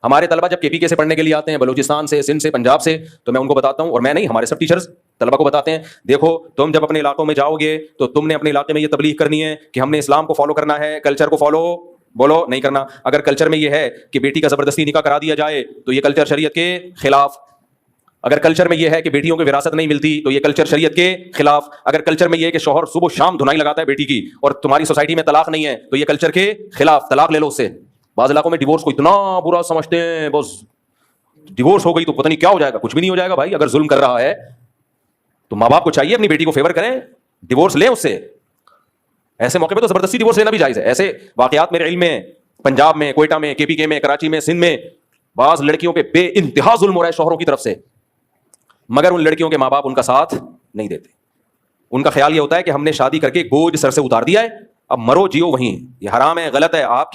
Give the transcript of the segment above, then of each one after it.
ہمارے طلبہ جب KPK سے پڑھنے کے لیے آتے ہیں, بلوچستان سے, سندھ سے, پنجاب سے, تو میں ان کو بتاتا ہوں, اور میں نہیں, ہمارے سب ٹیچرز طلبہ کو بتاتے ہیں, دیکھو تم جب اپنے علاقوں میں جاؤ گے تو تم نے اپنے علاقے میں یہ تبلیغ کرنی ہے کہ ہم نے اسلام کو فالو کرنا ہے, کلچر کو فالو بولو نہیں کرنا. اگر کلچر میں یہ ہے کہ بیٹی کا زبردستی نکاح کرا دیا جائے تو یہ کلچر شریعت کے خلاف. اگر کلچر میں یہ ہے کہ بیٹیوں کو وراثت نہیں ملتی تو یہ کلچر شریعت کے خلاف. اگر کلچر میں یہ ہے کہ شوہر صبح و شام دھنائی لگاتا ہے بیٹی کی اور تمہاری سوسائٹی میں طلاق نہیں ہے تو یہ کلچر کے خلاف, طلاق لے لو اس سے. بعض علاقوں میں ڈیورس کو اتنا برا سمجھتے ہیں, بس ڈیورس ہو گئی تو پتہ نہیں کیا ہو جائے گا. کچھ بھی نہیں ہو جائے گا بھائی. اگر ظلم کر رہا ہے تو ماں باپ کو چاہیے اپنی بیٹی کو فیور کریں, ڈیورس لیں اس سے. ایسے موقع پہ تو زبردستی ڈیورس لینا بھی جائز ہے. ایسے واقعات میرے علم میں پنجاب میں, کوئٹہ میں, KPK میں, کراچی میں, سندھ میں بعض لڑکیوں پہ بے انتہا ظلم ہو رہا ہے شوہروں کی طرف سے, مگر ان لڑکیوں کے ماں باپ ان کا ساتھ نہیں دیتے. ان کا خیال یہ ہوتا ہے کہ ہم نے شادی کر کے بوجھ سر سے اتار دیا ہے, اب مرو جیو وہیں, یہ حرام ہے, غلط ہے. آپ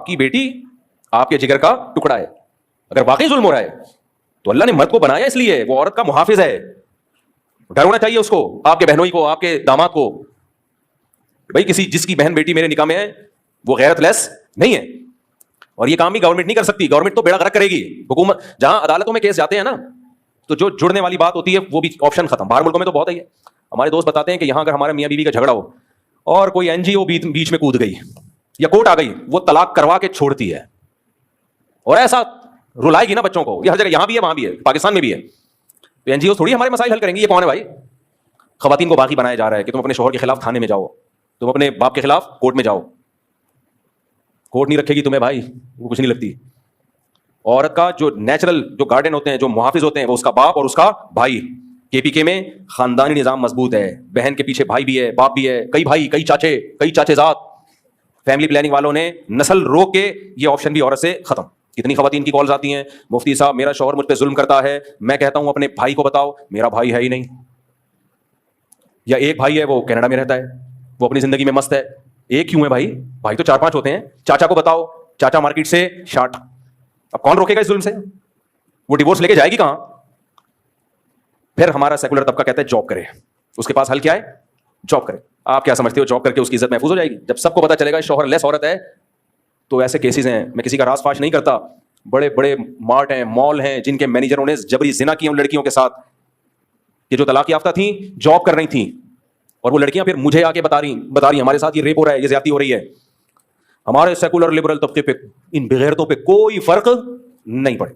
کی بیٹی آپ کے جگر کا ٹکڑا ہے. اگر واقعی ظلم ہو رہا ہے تو اللہ نے مرد کو بنایا اس لیے, وہ عورت کا محافظ ہے. ڈر ہونا چاہیے اس کو, آپ کے بہنوئی کو, آپ کے داماد کو. بھائی کسی جس کی بہن بیٹی میرے نکاح میں ہے وہ غیرت لیس نہیں ہے, اور یہ کام بھی گورنمنٹ نہیں کر سکتی. گورنمنٹ تو بیڑا غرق کرے گی. حکومت جہاں عدالتوں میں کیس جاتے ہیں نا تو جو جڑنے والی بات ہوتی ہے وہ بھی آپشن ختم. باہر ملکوں میں تو بہت ہے. ہمارے دوست بتاتے ہیں کہ یہاں اگر ہمارے میاں بیوی کا جھگڑا ہو اور کوئی NGO بیچ میں کود گئی یا کورٹ آ گئی, وہ طلاق کروا کے چھوڑتی ہے. اور ایسا رلائے گی نا بچوں کو, یہ ہر جگہ, یہاں بھی ہے وہاں بھی ہے, پاکستان میں بھی ہے. تو NGO تھوڑی ہمارے مسائل حل کریں گی. یہ کون ہے بھائی؟ خواتین کو باغی بنایا جا رہا ہے کہ تم اپنے شوہر کے خلاف تھانے میں جاؤ, تم اپنے باپ کے خلاف کورٹ میں جاؤ. کورٹ نہیں رکھے گی تمہیں بھائی, وہ کچھ نہیں لگتی. عورت کا جو نیچرل جو گارڈین ہوتے ہیں, جو محافظ ہوتے ہیں, وہ اس کا باپ اور اس کا بھائی. KPK میں خاندانی نظام مضبوط ہے, بہن کے پیچھے بھائی بھی ہے, باپ بھی ہے, کئی بھائی, کئی چاچے زاد. فیملی پلاننگ والوں نے نسل روک کے یہ آپشن بھی عورت سے ختم. کتنی خواتین کی کالز آتی ہیں, مفتی صاحب میرا شوہر مجھ پہ ظلم کرتا ہے. میں کہتا ہوں اپنے بھائی کو بتاؤ, میرا بھائی ہے ہی نہیں. یا ایک بھائی ہے وہ کینیڈا میں رہتا ہے, وہ اپنی زندگی میں مست ہے. ایک کیوں ہے بھائی؟ بھائی تو 4-5 ہوتے ہیں. چاچا کو بتاؤ, چاچا مارکیٹ سے شارٹ. اب کون روکے گا اس ظلم سے؟ وہ ڈیورس لے کے جائے گی کہاں؟ پھر ہمارا سیکولر طبقہ کہتا ہے جاب کرے. اس کے پاس حل کیا ہے؟ جاب کرے. آپ کیا سمجھتے ہو جاب کر کے اس کی عزت محفوظ ہو جائے گی؟ جب سب کو پتا چلے گا شوہر لیس عورت ہے تو ایسے کیسز ہیں. میں کسی کا راز فاش نہیں کرتا. بڑے بڑے مارٹ ہیں, مال ہیں, جن کے مینیجروں نے جبری زنا کیا ان لڑکیوں کے ساتھ کہ جو طلاق یافتہ تھیں, جاب کر رہی تھیں, اور وہ لڑکیاں پھر مجھے آ کے بتا رہی ہمارے ساتھ یہ ریپ ہو رہا ہے, یہ زیادتی ہو رہی ہے. ہمارے سیکولر لبرل طبقے پہ ان بغیرتوں پہ کوئی فرق نہیں پڑے.